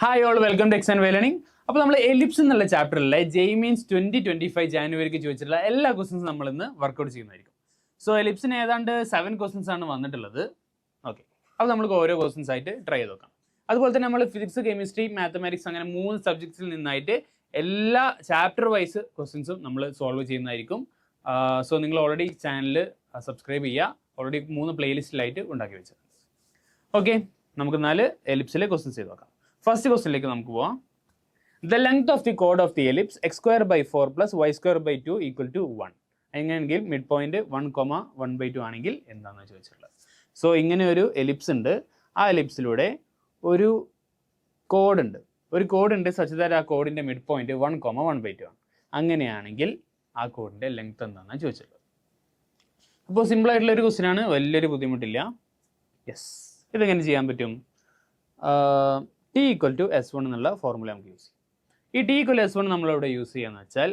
Hi all, welcome to X and Y learning. അപ്പോൾ നമ്മൾ ellipse എന്നുള്ള ചാപ്റ്ററിലെ ജെയ്മീൻസ് 2025 ജാനുവരിക്ക് ചോദിച്ചിട്ടുള്ള എല്ലാ ക്വസ്റ്റൻസും നമ്മൾ ഇന്ന് വർക്കൗട്ട് ചെയ്യുന്നതായിരിക്കും. സോ എലിപ്സിന് ഏതാണ്ട് 7 ക്വസ്റ്റൻസ് ആണ് വന്നിട്ടുള്ളത്. ഓക്കെ, അപ്പോൾ നമുക്ക് ഓരോ ക്വസ്റ്റൻസ് ആയിട്ട് ട്രൈ ചെയ്ത് നോക്കാം. അതുപോലെ തന്നെ നമ്മൾ ഫിസിക്സ്, കെമിസ്ട്രി, മാത്തമാറ്റിക്സ് അങ്ങനെ 3 സബ്ജക്ട്സിൽ നിന്നായിട്ട് എല്ലാ ചാപ്റ്റർ വൈസ് ക്വസ്റ്റൻസും നമ്മൾ സോൾവ് ചെയ്യുന്നതായിരിക്കും. സോ നിങ്ങൾ ഓൾറെഡി ചാനൽ സബ്സ്ക്രൈബ് ചെയ്യുക. ഓൾറെഡി 3 പ്ലേലിസ്റ്റിലായിട്ട് ഉണ്ടാക്കി വെച്ചത്. ഓക്കെ, നമുക്ക് 4 എലിപ്സിലെ ക്വസ്റ്റൻസ് ചെയ്ത് നോക്കാം. ഫസ്റ്റ് ക്വസ്റ്റ്യനിലേക്ക് നമുക്ക് പോവാം. ദ ലെങ്ത് ഓഫ് ദി കോഡ് of the ellipse x² / 4 + y² / 2 = 1. എങ്ങനെയെങ്കിൽ മിഡ് പോയിന്റ് 1,1/2 ആണെങ്കിൽ എന്താണെന്ന് ചോദിച്ചിട്ടുള്ളത്. സോ ഇങ്ങനെ ഒരു എലിപ്സ് ഉണ്ട്. ആ എലിപ്സിലൂടെ ഒരു കോഡ് ഉണ്ട് സച്ച് ദാറ്റ് ആ കോഡിൻ്റെ മിഡ് പോയിന്റ് 1,1/2 ആണ്. അങ്ങനെയാണെങ്കിൽ ആ കോഡിൻ്റെ ലെങ്ത് എന്താണെന്ന് ചോദിച്ചിട്ടുള്ളത്. അപ്പോൾ സിമ്പിൾ ആയിട്ടുള്ള ഒരു ക്വസ്റ്റ്യൻ ആണ്, വലിയൊരു ബുദ്ധിമുട്ടില്ല. യെസ്, ഇതെങ്ങനെ ചെയ്യാൻ പറ്റും? T = S1 എന്നുള്ള ഫോർമുല നമുക്ക് യൂസ് ചെയ്യാം. ഈ T = S1 നമ്മളിവിടെ യൂസ് ചെയ്യുകയെന്ന് വെച്ചാൽ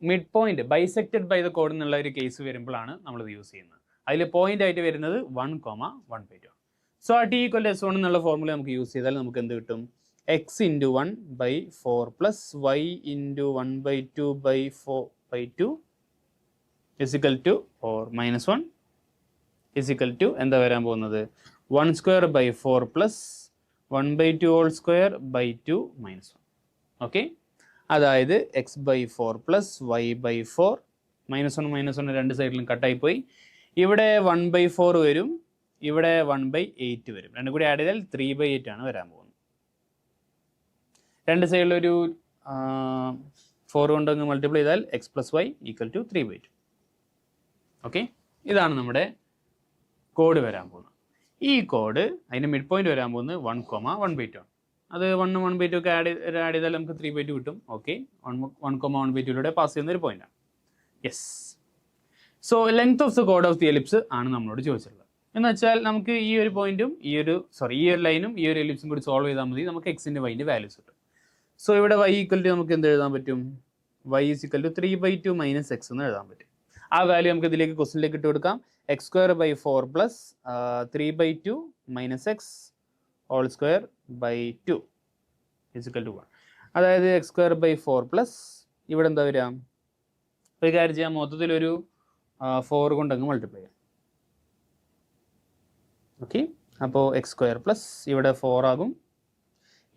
mid point bisected by the കോഡ് എന്നുള്ള ഒരു കേസ് വരുമ്പോഴാണ് നമ്മളിത് യൂസ് ചെയ്യുന്നത്. അതിൽ പോയിന്റ് ആയിട്ട് വരുന്നത് 1,1/2 ആണ്. സോ ആ T = S1 എന്നുള്ള ഫോർമുല നമുക്ക് യൂസ് ചെയ്താൽ നമുക്ക് എന്ത് കിട്ടും? x × 1/4 + y × 1/2/4/2 = 1 = എന്താ വരാൻ പോകുന്നത്? 1² / 4 + 1/2² / 2 - 1. ഓക്കെ, അതായത് x/4 + y/4 -1 രണ്ട് സൈഡിലും കട്ടായി പോയി. ഇവിടെ 1/4 വരും, ഇവിടെ 1/8 വരും. രണ്ടും കൂടി ആഡ് ചെയ്താൽ 3/8 ആണ് വരാൻ പോകുന്നത്. രണ്ട് സൈഡിലൊരു 4 കൊണ്ടങ്ങ് മൾട്ടിപ്ലൈ ചെയ്താൽ x + y = 3/2. ഓക്കെ, ഇതാണ് നമ്മുടെ കോഡ് വരാൻ പോകുന്നത്. ഈ കോഡ് അതിൻ്റെ മിഡ് പോയിന്റ് വരാൻ പോകുന്നത് 1,1/2 ആണ്. അത് 1/1/2 ഒക്കെ ആഡ് ചെയ്താൽ നമുക്ക് 3/2 കിട്ടും. ഓക്കെ, 1,1/2 പാസ് ചെയ്യുന്ന ഒരു പോയിന്റാണ്. Yes, so length of the code of the ellipse ആണ് നമ്മളോട് ചോദിച്ചിട്ടുള്ളത്. എന്ന് വെച്ചാൽ നമുക്ക് ഈ ഒരു പോയിന്റും ഈ ഒരു ലൈനും ഈ ഒരു എലിപ്സും കൂടി സോൾവ് ചെയ്താൽ മതി. നമുക്ക് എക്സിൻ്റെ വൈൻ്റെ വാല്യൂസ് കിട്ടും. സോ ഇവിടെ y = നമുക്ക് എന്ത് എഴുതാൻ പറ്റും? y = 3/2 - x എന്ന് എഴുതാൻ പറ്റും. ആ വാല്യൂ നമുക്ക് ഇതിലേക്ക് ക്വസ്റ്റ്യനിലേക്ക് ഇട്ട് കൊടുക്കാം. x² / 4 + 3/2 - x (² / 2) = 1. അതായത് x² / 4 + ഇവിടെ എന്താ വരിക? ഒരു കാര്യം ചെയ്യാം, മൊത്തത്തിലൊരു 4 കൊണ്ടങ്ങ് മൾട്ടിപ്ലൈ ചെയ്യാം. ഓക്കെ, അപ്പോൾ x² + ഇവിടെ 4 ആകും.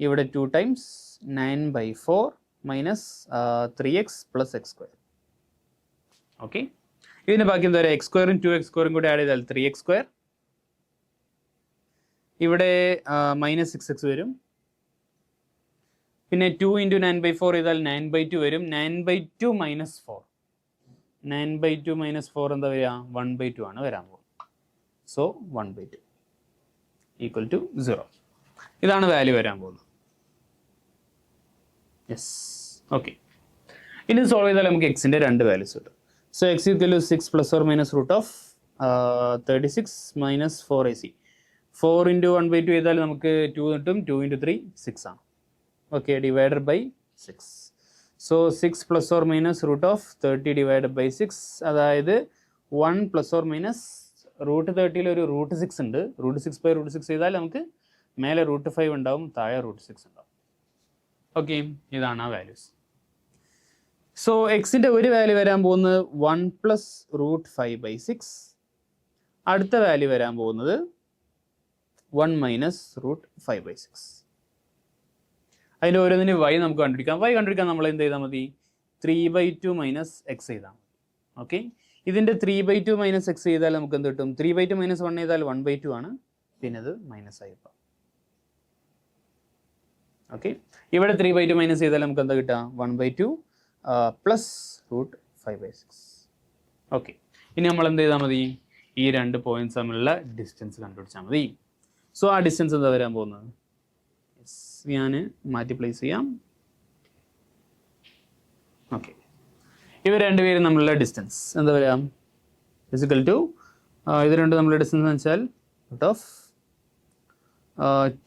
ഇവിടെ 2 × 9/4 - 3x + x². ഓക്കെ, ഇതിന് ബാക്കി എന്താ പറയുക? x² ഉം 2x² കൂടി ആഡ് ചെയ്താൽ 3x². ഇവിടെ -6x വരും. പിന്നെ 2 × 9/4 ചെയ്താൽ 9/2 വരും. 9/2 - 4 9/2 - 4 എന്താ വരിക? 1/2 ആണ് വരാൻ പോകുന്നത്. സോ 1/2 = 0. ഇതാണ് വാല്യൂ വരാൻ പോകുന്നത്. Yes, okay. ഇനി സോൾവ് ചെയ്താൽ നമുക്ക് എക്സിൻ്റെ 2 വാല്യൂസ് കിട്ടും. So x = 6 ± √36 - 4ac. 4 × 1/2 ചെയ്താൽ നമുക്ക് 2 കിട്ടും. 2 × 3 6 ആണ്. Okay, divided by 6. സോ 6 ± √30 / 6, അതായത് 1 ± √30 ഒരു √6 ഉണ്ട്. √6/√6 ചെയ്താൽ നമുക്ക് മേലെ √5 ഉണ്ടാവും, താഴെ √6 ഉണ്ടാവും. ഓക്കെ, ഇതാണ് ആ വാല്യൂസ്. സോ എക്സിൻ്റെ ഒരു വാല്യൂ വരാൻ പോകുന്നത് 1 + √5/6. അടുത്ത വാല്യൂ വരാൻ പോകുന്നത് 1 - √5/6. അതിൻ്റെ ഓരോന്നിന് y നമുക്ക് കണ്ടുപിടിക്കാം. y കണ്ടുപിടിക്കാൻ നമ്മൾ എന്ത് ചെയ്താൽ മതി? 3/2 - x ചെയ്താൽ മതി. ഓക്കെ, ഇതിൻ്റെ 3/2 - x ചെയ്താൽ നമുക്ക് എന്ത് കിട്ടും? 3/2 - 1 ചെയ്താൽ 1/2 ആണ്. പിന്നെ അത് മൈനസ് ആയിപ്പോൾ. ഓക്കെ, ഇവിടെ 3/2 - ചെയ്താൽ നമുക്ക് എന്താ കിട്ടുക? 1/2 + √5/6. ഓക്കെ, ഇനി നമ്മൾ എന്ത് ചെയ്താൽ മതി? ഈ 2 പോയിന്റ്സ് തമ്മിലുള്ള ഡിസ്റ്റൻസ് കണ്ടുപിടിച്ചാൽ മതി. സോ ആ ഡിസ്റ്റൻസ് എന്താ വരാൻ പോകുന്നത്? ഞാൻ മാറ്റി പ്ലേസ് ചെയ്യാം. ഓക്കെ, ഇവർ രണ്ടുപേരും തമ്മിലുള്ള ഡിസ്റ്റൻസ് എന്താ വരാം? = ഇത് രണ്ടും തമ്മിലുള്ള ഡിസ്റ്റൻസ് എന്ന് വെച്ചാൽ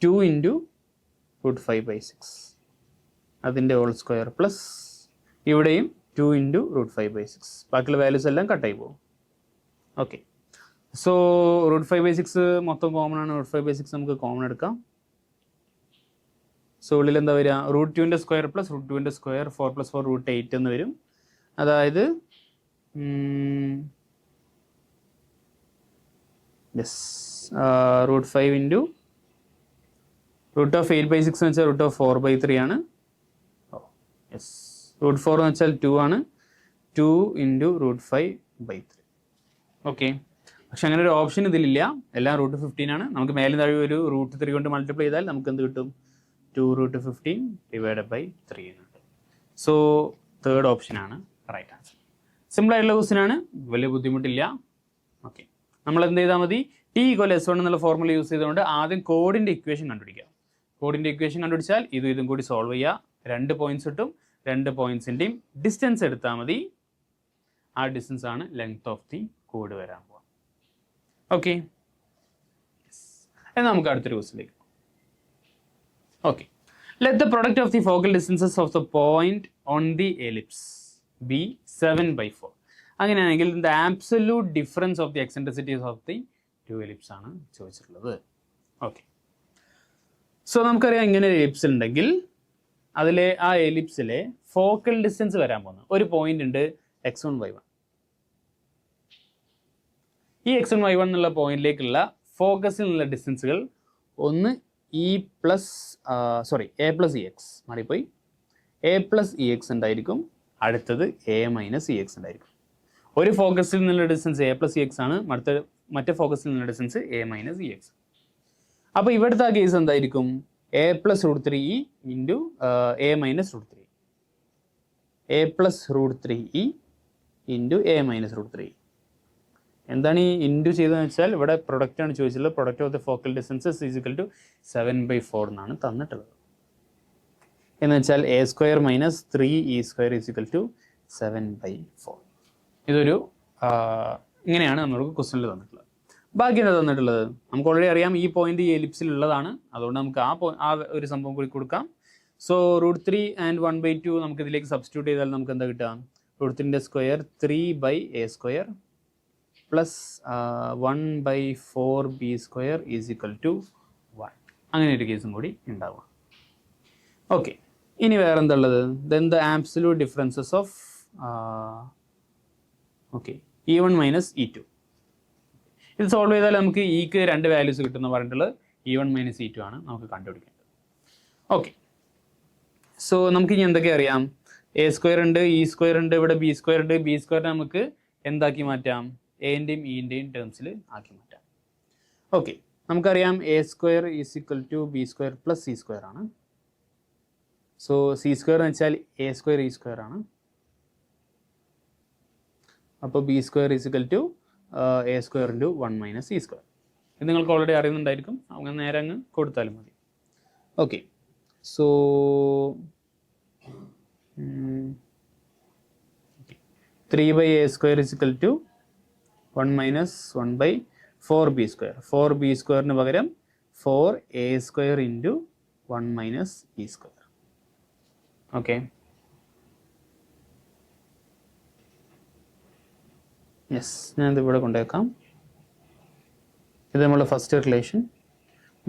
√2 × √5/6 അതിൻ്റെ (² + ഇവിടെയും 2 × √5/6. ബാക്കിയുള്ള വാല്യൂസ് എല്ലാം കട്ടായി പോകും. ഓക്കെ, സോ √5/6 മൊത്തം കോമൺ ആണ്. √5/6 നമുക്ക് കോമൺ എടുക്കാം. സോ ഉള്ളിൽ എന്താ വരിക, √2 സ്ക്വയർ പ്ലസ് √2 സ്ക്വയർ 4 + 4 √8 എന്ന് വരും. അതായത് യെസ് √5 ഇൻറ്റു √8/6 എന്ന് വെച്ചാൽ √4/3 ആണ്. യെസ് √4 എന്ന് വെച്ചാൽ 2 ആണ്. 2 ഇൻറ്റു √5/3. ഓക്കെ, പക്ഷെ അങ്ങനെ ഒരു ഓപ്ഷൻ ഇതിലില്ല, എല്ലാം √15 ആണ്. നമുക്ക് മേലെ താഴെ ഒരു √3 കൊണ്ട് മൾട്ടിപ്ലൈ ചെയ്താൽ നമുക്ക് എന്ത് കിട്ടും, 2√15 / 3 എന്ന് കിട്ടും. സോ തേർഡ് ഓപ്ഷനാണ് റൈറ്റ് ആൻസർ. സിമ്പിൾ ആയിട്ടുള്ള ക്വസ്റ്റ്യൻ ആണ്, വലിയ ബുദ്ധിമുട്ടില്ല. ഓക്കെ, നമ്മൾ എന്ത് ചെയ്താൽ മതി, T = S1 എന്നുള്ള ഫോർമുല യൂസ് ചെയ്തുകൊണ്ട് ആദ്യം കോഡിൻ്റെ ഇക്വേഷൻ കണ്ടുപിടിക്കുക. കോഡിൻ്റെ ഇക്വേഷൻ കണ്ടുപിടിച്ചാൽ ഇതും കൂടി സോൾവ് ചെയ്യുക. 2 പോയിന്റ്സ് കിട്ടും. 2 പോയിന്റ്സിൻ്റെയും ഡിസ്റ്റൻസ് എടുത്താൽ മതി. ആ ഡിസ്റ്റൻസ് ആണ് ലെങ്ത് ഓഫ് ദി കോഡ് വരാൻ പോകുക. ഓക്കെ, എന്നാൽ നമുക്ക് അടുത്തൊരു ക്വസ്റ്റിലേക്ക്. Okay, let the product of the focal distances of the point on the ellipse be 7/4. അങ്ങനെയാണെങ്കിൽ the absolute difference of the eccentricities of the 2 ellipse ആണ് ചോദിച്ചിട്ടുള്ളത്. ഓക്കെ, സോ നമുക്കറിയാം ഇങ്ങനെ ഒരു എലിപ്സ് ഉണ്ടെങ്കിൽ അതിലെ ആ എലിപ്സിലെ ഫോക്കൽ ഡിസ്റ്റൻസ് വരാൻ പോകുന്നത് ഒരു പോയിന്റ് ഉണ്ട് x1 y1. ഈ x1 y1 എന്നുള്ള പോയിന്റിലേക്കുള്ള ഫോക്കസിൽ നിന്നുള്ള ഡിസ്റ്റൻസുകൾ ഒന്ന് a + ex മാറിപ്പോയി, a + ex ഉണ്ടായിരിക്കും. അടുത്തത് a - ex ഉണ്ടായിരിക്കും. ഒരു ഫോക്കസിൽ നിന്നുള്ള ഡിസ്റ്റൻസ് a + ex ആണ്, മറ്റേ ഫോക്കസിൽ നിന്നുള്ള ഡിസ്റ്റൻസ് a - ex. അപ്പോൾ ഇവിടുത്തെ ആ കേസ് എന്തായിരിക്കും, a + √3e into a - √3, a + √3e into a - √3. എന്താണ് ഈ ഇൻറ്റു ചെയ്തതെന്ന് വെച്ചാൽ ഇവിടെ പ്രൊഡക്റ്റ് ആണ് ചോദിച്ചിട്ടുള്ളത്. Product of the focal distances is equal to 7/4 എന്നാണ് തന്നിട്ടുള്ളത്. എന്ന് വെച്ചാൽ a² - 3e² is equal to 7/4. ഇതൊരു ഇങ്ങനെയാണ് നമ്മൾക്ക് ക്വസ്റ്റനിൽ തന്നിട്ടുള്ളത്. ബാക്കി എന്താ തന്നിട്ടുള്ളത്, നമുക്ക് ഓൾറെഡി അറിയാം ഈ പോയിന്റ് ഈ എലിപ്സിൽ ഉള്ളതാണ്. അതുകൊണ്ട് നമുക്ക് ആ ഒരു സംഭവം കൂടി കൊടുക്കാം. സോ √3 and 1/2 നമുക്ക് ഇതിലേക്ക് സബ്സ്റ്റിറ്റ്യൂട്ട് ചെയ്താൽ നമുക്ക് എന്താ കിട്ടുക, √3 square 3/a² plus 1/4b² is equal to 1. അങ്ങനെ ഒരു കേസും കൂടി ഉണ്ടാവുക. ഓക്കെ, ഇനി വേറെ എന്താ ഉള്ളത്, then the absolute differences of E1 - E2. ഇത് സോൾവ് ചെയ്താൽ നമുക്ക് ഇക്ക് 2 വാല്യൂസ് കിട്ടുന്ന പറഞ്ഞിട്ടുള്ളത് E1 - E2 ആണ് നമുക്ക് കണ്ടുപിടിക്കേണ്ടത്. ഓക്കെ, സോ നമുക്ക് ഇനി എന്തൊക്കെ അറിയാം, a² ഉണ്ട്, e² ഉണ്ട്, ഇവിടെ b² ഉണ്ട്. b² നമുക്ക് എന്താക്കി മാറ്റാം, എൻ്റെയും ഇൻ്റെയും ടേംസിൽ ആക്കി മാറ്റാം. ഓക്കെ, നമുക്കറിയാം a² is equal to b² plus c² ആണ്. സോ c² എന്ന് വെച്ചാൽ a² e² ആണ്. അപ്പോൾ b² is equal to a² into 1 - e². ഇത് നിങ്ങൾക്ക് ഓൾറെഡി അറിയുന്നുണ്ടായിരിക്കും, അങ്ങനെ നേരെ അങ്ങ് കൊടുത്താലും മതി. Okay, so 3/a² is equal to 1 - 1/4b². 4b² പകരം 4a² into 1 - e². Okay, yes, ഞാനിത് ഇവിടെ കൊണ്ടുവയ്ക്കാം. ഇത് നമ്മുടെ ഫസ്റ്റ് റിലേഷൻ.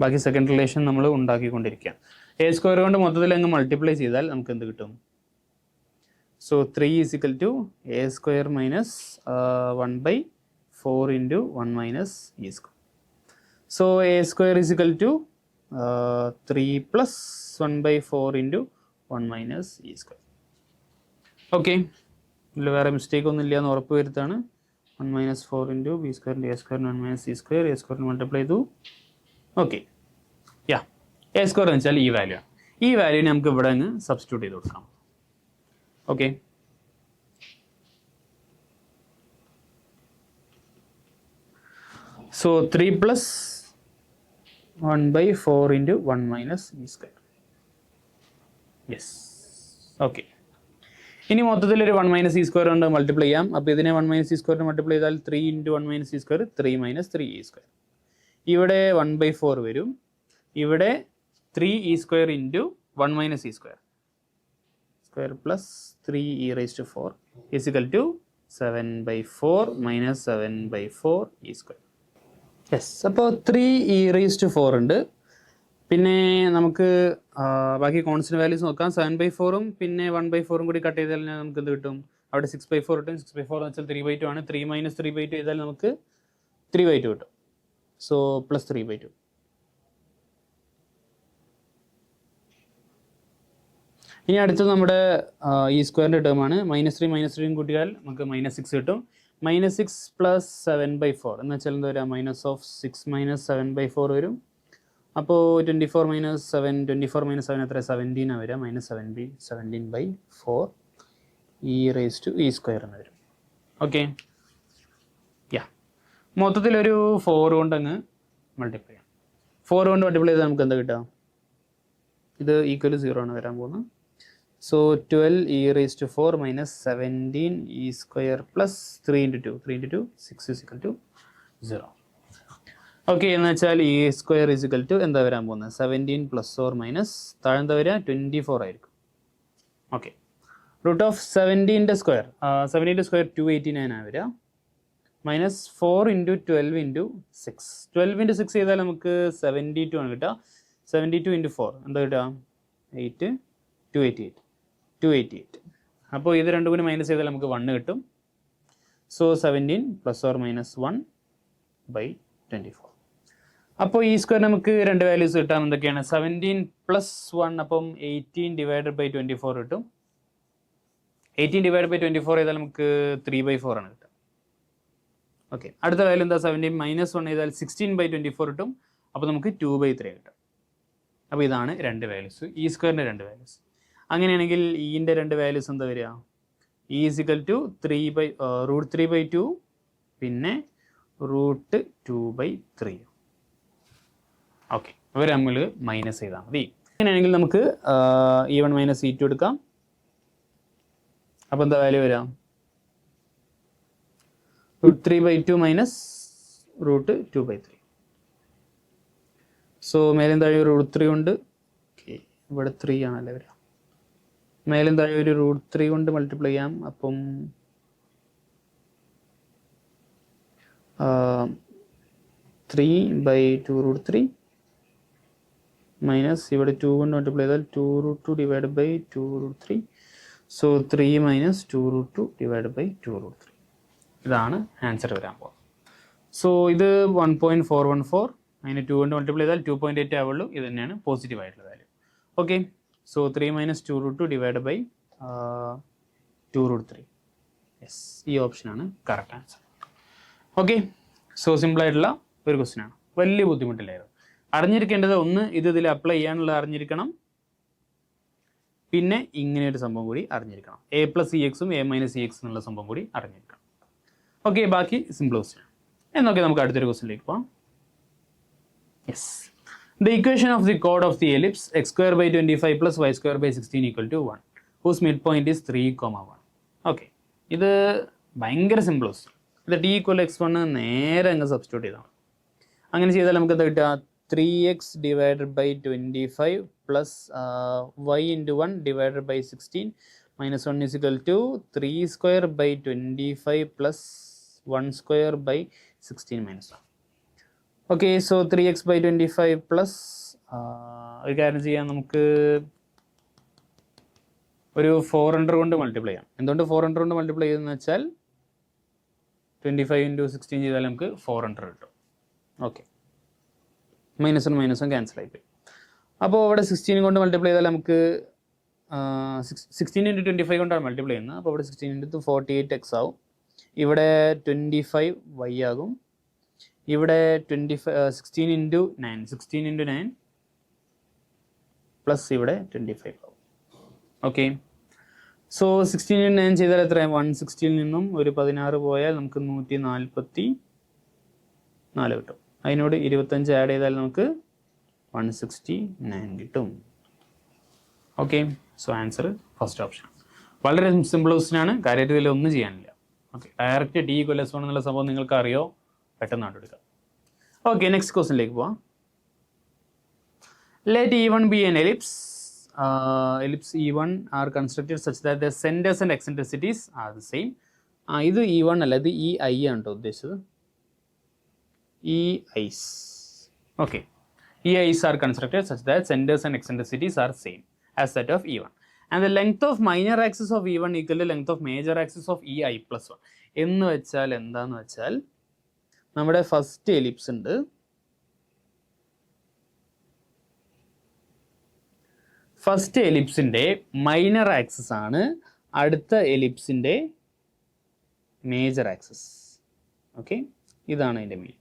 ബാക്കി സെക്കൻഡ് റിലേഷൻ നമ്മൾ ഉണ്ടാക്കിക്കൊണ്ടിരിക്കുക. a² കൊണ്ട് മൊത്തത്തിൽ അങ്ങ് മൾട്ടിപ്ലൈ ചെയ്താൽ നമുക്ക് എന്ത് കിട്ടും, so 3 is equal to a² - 1/4 into 1 - e². So a² is equal to 3 + 1/4 into 1 - e². Okay, ഇതിൽ വേറെ മിസ്റ്റേക്ക് ഒന്നും ഇല്ല എന്ന് ഉറപ്പ് വരുത്താണ്. 1 - 4 into b² into a² 1 - e², a² multiply ചെയ്തു. ഓക്കെ, a² എന്ന് വെച്ചാൽ ഈ വാല്യൂ ആണ്. ഈ വാല്യൂവിനെ നമുക്ക് ഇവിടെ അങ്ങ് സബ്സ്റ്റിറ്റ്യൂട്ട് ചെയ്ത് കൊടുക്കാം. Okay, so 3 + 1/4 into 1 - e². Yes, okay. ഇനി മൊത്തത്തിൽ ഒരു 1 - e² കൊണ്ട് മൾട്ടിപ്ലൈ ചെയ്യാം. അപ്പോൾ ഇതിനെ 1 - e² മൾട്ടിപ്ലൈ ചെയ്താൽ 3 ഇൻറ്റു 1 - e², 3 - 3e². ഇവിടെ 1/4 വരും. ഇവിടെ 3e² into 1 - e² square plus 3e⁴ is equal to 7/4 - 7/4 e². Yes, അപ്പോൾ 3e⁴ ഉണ്ട്. പിന്നെ നമുക്ക് ബാക്കി കോൺസ്റ്റന്റ് വാല്യൂസ് നോക്കാം. 7/4 പിന്നെ 1/4 കൂടി കട്ട് ചെയ്താൽ നമുക്ക് എന്ത് കിട്ടും? അവിടെ 6/4 കിട്ടും. 6/4 എന്ന് വെച്ചാൽ 3/2 ആണ്. 3 - 3/2 ചെയ്താൽ നമുക്ക് 3/2 കിട്ടും. So plus 3/2. ഇനി അടുത്തത് നമ്മുടെ ഈ സ്ക്വയറിൻ്റെ ടേം ആണ്. -3 കൂട്ടിയാൽ നമുക്ക് -6 കിട്ടും. -6 + 7/4 എന്ന് വെച്ചാൽ എന്താ വരിക? -6 - 7/4 വരും. അപ്പോൾ 24 - 7 എത്ര? 17 വരിക. -17/4 e² എന്ന് വരും. ഓക്കെ, യാ മൊത്തത്തിലൊരു 4 കൊണ്ട് അങ്ങ് മൾട്ടിപ്ലൈ ചെയ്യാം. 4 കൊണ്ട് മൾട്ടിപ്ലൈ ചെയ്താൽ നമുക്ക് എന്താ കിട്ടുക? ഇത് =0 ആണ് വരാൻ പോകുന്നത്. So 12 e⁴ - 17 e² + 3 × 2 3 × 2 6 = 0. ഓക്കെ, എന്ന് വെച്ചാൽ e² എന്താ വരാൻ പോകുന്നത്? 17 ± താഴെന്താ വരിക? 24 ആയിരിക്കും. ഓക്കെ, √17ൻ്റെ സ്ക്വയർ 17ൻ്റെ സ്ക്വയർ 289 ആണ് വരിക. -4 × 12 × 6 12 × 6 ചെയ്താൽ നമുക്ക് 72 ആണ് കിട്ടുക. 72 × 4 എന്താ കിട്ടുക? 288. അപ്പോൾ ഇത് രണ്ടും കൂടി മൈനസ് ചെയ്താൽ നമുക്ക് 1 കിട്ടും. സോ 17 ± 1/24. അപ്പോൾ e² നമുക്ക് രണ്ട് വാല്യൂസ് കിട്ടാൻ എന്തൊക്കെയാണ്? 17 + 1 അപ്പം 18/24 കിട്ടും. 18/24 ചെയ്താൽ നമുക്ക് 3/4 ആണ് കിട്ടുക. ഓക്കെ, അടുത്ത വാല്യൂ എന്താ? 17 - 1 ചെയ്താൽ 16/24 കിട്ടും. അപ്പോൾ നമുക്ക് 2/3 കിട്ടും. അപ്പോൾ ഇതാണ് രണ്ട് വാല്യൂസ്, e²ൻ്റെ രണ്ട് വാല്യൂസ്. അങ്ങനെയാണെങ്കിൽ ഈൻ്റെ രണ്ട് വാല്യൂസ് എന്താ വരിക? e √3/2 പിന്നെ √2/3. ഓക്കെ, അവർ നമ്മൾ മൈനസ് ചെയ്താൽ മതി. അങ്ങനെയാണെങ്കിൽ നമുക്ക് e1 - e2 എടുക്കാം. അപ്പോൾ എന്താ വാല്യൂ വരാം? √3/2 - √2/3. സോ മേലും താഴെ ഒരു √3 ഉണ്ട്. ഓക്കെ, ഇവിടെ 3 ആണല്ലേ വരിക. മേലും താഴെ ഒരു √3 കൊണ്ട് മൾട്ടിപ്ലൈ ചെയ്യാം. അപ്പം 3/2 √3 മൈനസ് ഇവിടെ 2 കൊണ്ട് മൾട്ടിപ്ലൈ ചെയ്താൽ 2√2 / 2√3. സോ 3 - 2√2 / 2√3. ഇതാണ് ആൻസർ വരാൻ പോകുന്നത്. സോ ഇത് 1.414. അതിന് 2 കൊണ്ട് മൾട്ടിപ്ലൈ ചെയ്താൽ 2.8 ആവുള്ളൂ. ഇത് തന്നെയാണ് പോസിറ്റീവ് ആയിട്ടുള്ള വാല്യൂ. Okay, so 3 - 2√2 / 2√3. യെസ്, ഈ ഓപ്ഷനാണ് കറക്റ്റ് ആൻസർ. ഓക്കെ, സോ സിമ്പിളായിട്ടുള്ള ഒരു ക്വസ്റ്റ്യൻ ആണ്, വലിയ ബുദ്ധിമുട്ടില്ലായിരുന്നു. അറിഞ്ഞിരിക്കേണ്ടത് ഒന്ന്, ഇതിൽ അപ്ലൈ ചെയ്യാനുള്ളത് അറിഞ്ഞിരിക്കണം. പിന്നെ ഇങ്ങനെ ഒരു സംഭവം കൂടി അറിഞ്ഞിരിക്കണം. a + ex ഉം a - ex എന്നുള്ള സംഭവം കൂടി അറിഞ്ഞിരിക്കണം. ഓക്കെ, ബാക്കി സിമ്പിൾ ക്വസ്റ്റ്യൻ. എന്നൊക്കെ നമുക്ക് അടുത്തൊരു ക്വസ്റ്റ്യനിലേക്ക് പോകാം. Yes, the equation of the chord of the ellipse x² / 25 + y² / 16 = 1 whose midpoint is 3,1. Okay, ഇത് ഭയങ്കര സിമ്പിൾ ക്വസ്റ്റ്യൻ. ഇത് t = x1 നേരെ അങ്ങ് സബ്സ്റ്റിറ്റ്യൂട്ട് ചെയ്താൽ മതി. അങ്ങനെ ചെയ്താൽ നമുക്ക് എന്താ കിട്ടുക? 3x / 25 + y × 1 / 16 - 1 = 3² / 25 + 1² / 16 - 1. Okay, so 3x / 25 plus ഒരു കാര്യം ചെയ്യാം, നമുക്ക് ഒരു 400 കൊണ്ട് മൾട്ടിപ്ലൈ ചെയ്യാം. എന്തുകൊണ്ട് 400 കൊണ്ട് മൾട്ടിപ്ലൈ ചെയ്തെന്ന് വെച്ചാൽ 25 × 16 ചെയ്താൽ നമുക്ക് 400 കിട്ടും. ഓക്കെ, മൈനസും ക്യാൻസൽ ആയിപ്പോയി. അപ്പോൾ ഇവിടെ 16 കൊണ്ട് മൾട്ടിപ്ലൈ ചെയ്താൽ നമുക്ക് 16 × 25 കൊണ്ടാണ് മൾട്ടിപ്ലൈ ചെയ്യുന്നത്. അപ്പോൾ ഇവിടെ 16 × 48x ആവും. ഇവിടെ 25y ആകും. ഇവിടെ 16 × 9 പ്ലസ് ഇവിടെ 25 ആവും. ഓക്കെ, സോ 16 × 9 ചെയ്താൽ എത്ര? 160 നിന്നും ഒരു 16 പോയാൽ നമുക്ക് 144 കിട്ടും. അതിനോട് 25 ആഡ് ചെയ്താൽ നമുക്ക് 169 കിട്ടും. Okay, so answer first option. വളരെ സിമ്പിൾ ക്വസ്റ്റ്യൻ ആണ്, കാര്യമായിട്ട് ഇതിൽ ഒന്നും ചെയ്യാനില്ല. ഓക്കെ, ഡയറക്റ്റ് t = 1 എന്നുള്ള സംഭവം നിങ്ങൾക്ക് അറിയോ? പെട്ടെന്ന് കണ്ടെടുക്കാം. ഓക്കെ, നെക്സ്റ്റ് ക്വസ്റ്റ്യനിലേക്ക് പോവാം. Let E1 be an ellipse. Ellipse E1 are constructed such that the centers and eccentricities are the same. ഇത് E1 അല്ല, ഇത് EI ആണ് കേട്ടോ ഉദ്ദേശിച്ചത്. EIs. Okay, EIs are constructed such that centers and eccentricities are same as that of E1. And the length of minor axis of E1 equal to length of major axis of EI plus 1. എന്ന് വെച്ചാൽ എന്താന്ന് വെച്ചാൽ നമ്മുടെ first ellipse ഉണ്ട്. First എലിപ്സിൻ്റെ minor axis ആണ് അടുത്ത എലിപ്സിൻ്റെ major axis. Okay, ഇതാണ് അതിൻ്റെ മീൻ.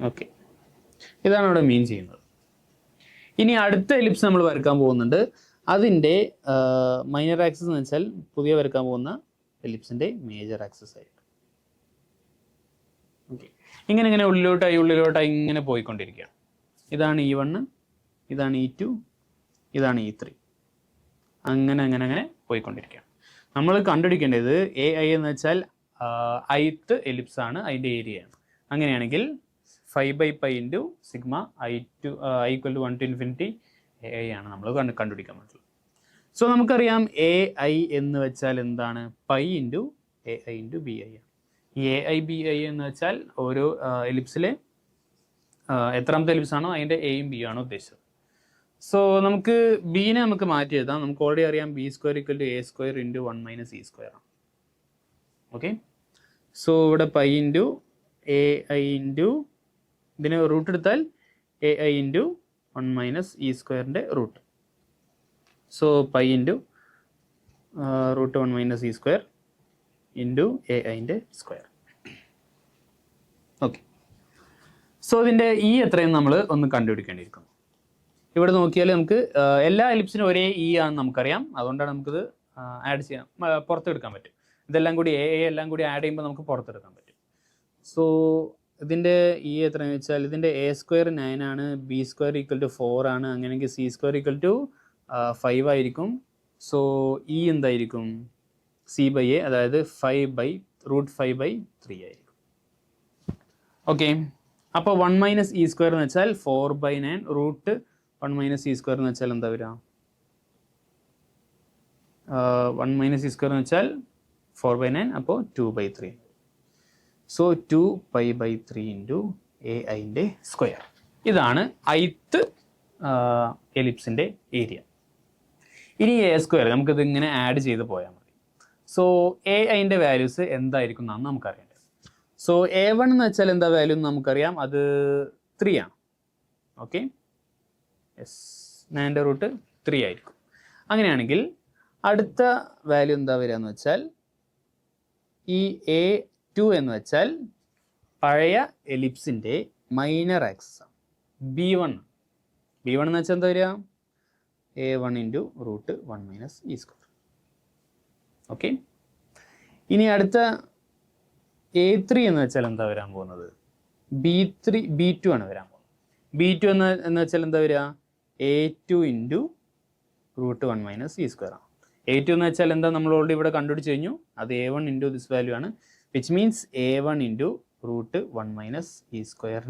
ഓക്കെ, ഇതാണ് ഇവിടെ മീൻ ചെയ്യുന്നത്. ഇനി അടുത്ത എലിപ്സ് നമ്മൾ വരക്കാൻ പോകുന്നുണ്ട്. അതിൻ്റെ മൈനർ ആക്സിസ് എന്ന് വെച്ചാൽ പുതിയ വരക്കാൻ പോകുന്ന എലിപ്സിൻ്റെ മേജർ ആക്സിസ് ആയിരിക്കും. ഓക്കെ, ഇങ്ങനെ ഉള്ളിലോട്ടായി ഇങ്ങനെ പോയിക്കൊണ്ടിരിക്കുകയാണ്. ഇതാണ് E1, ഇതാണ് E2, ഇതാണ് E3. അങ്ങനെ പോയിക്കൊണ്ടിരിക്കുകയാണ്. നമ്മൾ കണ്ടുപിടിക്കേണ്ടത് AI എന്ന് വെച്ചാൽ ith എലിപ്സ് ആണ്, അതിൻ്റെ ഏരിയയാണ്. അങ്ങനെയാണെങ്കിൽ 5/π into sigma I2 I equal to 1 to infinity AI ആണ് നമ്മൾ കണ്ടുപിടിക്കാൻ പറ്റുള്ളൂ. സോ നമുക്കറിയാം AI എന്ന് വെച്ചാൽ എന്താണ്? Pi into AI into BI ആണ്. ഈ AI BI എന്ന് വെച്ചാൽ ഓരോ എലിപ്സിലെ എത്രാമത്തെ എലിപ്സ് ആണോ അതിൻ്റെ എയും ബി ആണോ ഉദ്ദേശിച്ചത്. സോ നമുക്ക് ബീനെ നമുക്ക് മാറ്റി എഴുതാം. നമുക്ക് ഓൾറെഡി അറിയാം B² = A² ഇൻറ്റു 1 - E² ആണ്. ഓക്കെ, സോ ഇവിടെ പൈ ഇൻറ്റു AI ഇൻറ്റു ഇതിനെ റൂട്ട് എടുത്താൽ AI into 1 - E² root. So pi into root 1 - E² into AI square. Okay, so ഇതിൻ്റെ E എത്രയും നമ്മൾ ഒന്ന് കണ്ടുപിടിക്കേണ്ടിയിരിക്കുന്നു. ഇവിടെ നോക്കിയാൽ നമുക്ക് എല്ലാ എലിപ്സിനും ഒരേ E ആണെന്ന് നമുക്കറിയാം. അതുകൊണ്ടാണ് നമുക്കിത് ആഡ് ചെയ്യാം, പുറത്തെടുക്കാൻ പറ്റും. ഇതെല്ലാം കൂടി AI എല്ലാം കൂടി ആഡ് ചെയ്യുമ്പോൾ നമുക്ക് പുറത്തെടുക്കാൻ പറ്റും. സോ ഇതിൻ്റെ E എത്രയെന്ന് വെച്ചാൽ ഇതിൻ്റെ A² 9 ആണ്, B² = 4 ആണ്. അങ്ങനെയെങ്കിൽ C² = 5 ആയിരിക്കും. സോ E എന്തായിരിക്കും? C/A, അതായത് 5/√5/3 ആയിരിക്കും. ഓക്കെ, അപ്പോൾ 1 - E² എന്ന് വെച്ചാൽ 4/9 റൂട്ട് 1 - E² എന്ന് വെച്ചാൽ എന്താ വരിക? 1 - E² എന്ന് വെച്ചാൽ 4/9, അപ്പോൾ 2/3. So 2π/3 into AI square. ഇതാണ് ith എലിപ്സിൻ്റെ ഏരിയ. ഇനി A² നമുക്കിത് ഇങ്ങനെ ആഡ് ചെയ്ത് പോയാൽ മതി. സോ AI വാല്യൂസ് എന്തായിരിക്കും എന്നാണ് നമുക്കറിയേണ്ടത്. സോ A1 എന്ന് വെച്ചാൽ എന്താ വാല്യൂ എന്ന് നമുക്കറിയാം, അത് 3 ആണ്. ഓക്കെ, യെസ്, 9 റൂട്ട് 3 ആയിരിക്കും. അങ്ങനെയാണെങ്കിൽ അടുത്ത വാല്യൂ എന്താ വരിക എന്ന് വെച്ചാൽ ഈ A2 എന്ന് വെച്ചാൽ പഴയ എലിപ്സിൻ്റെ മൈനർ ആക്സിസ് ആണ്, B1. B1 എന്ന് വെച്ചാൽ എന്താ വരിക? A1 into root 1 - E². Okay, ഇനി അടുത്ത A3 എന്ന് വെച്ചാൽ എന്താ വരാൻ പോകുന്നത്? B2 ആണ് വരാൻ പോകുന്നത്. B2 എന്ന് വെച്ചാൽ എന്താ വരിക? A2 ഇൻറ്റു റൂട്ട് 1 - E² ആണ്. A2 എന്ന് വെച്ചാൽ എന്താ നമ്മൾ ഓൾറെഡി ഇവിടെ കണ്ടുപിടിച്ച് കഴിഞ്ഞു. അത് A1 ഇൻറ്റു ദിസ് വാല്യൂ ആണ്, which means A1 into root 1 - E² square.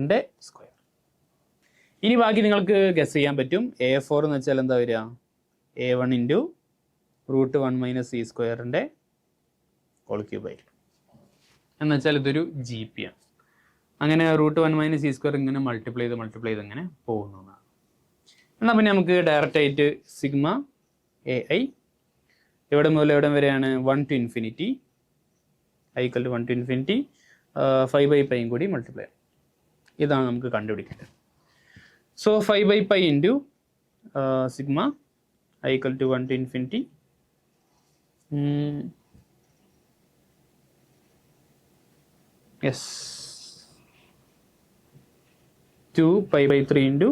ഇനി ബാക്കി നിങ്ങൾക്ക് ഗസ് ചെയ്യാൻ പറ്റും. A4 എന്ന് വെച്ചാൽ എന്താ വരിക? A1 into root 1 - E² whole cube ആയിരിക്കും. എന്ന് വെച്ചാൽ ഇതൊരു GP ആണ്. അങ്ങനെ റൂട്ട് 1 - E² ഇങ്ങനെ മൾട്ടിപ്ലൈ ചെയ്ത് ഇങ്ങനെ പോകുന്നതാണ്. എന്നാൽ പിന്നെ നമുക്ക് ഡയറക്റ്റ് ആയിട്ട് സിഗ്മ AI എവിടെ മുതൽ എവിടെ വരെയാണ്? 1 to infinity I equal to 1 to infinity 5/π കൂടി മൾട്ടിപ്ലൈ. ഇതാണ് നമുക്ക് കണ്ടുപിടിക്കേണ്ടത്. So 5/π into sigma I equal to 1 to infinity yes 2π/3 into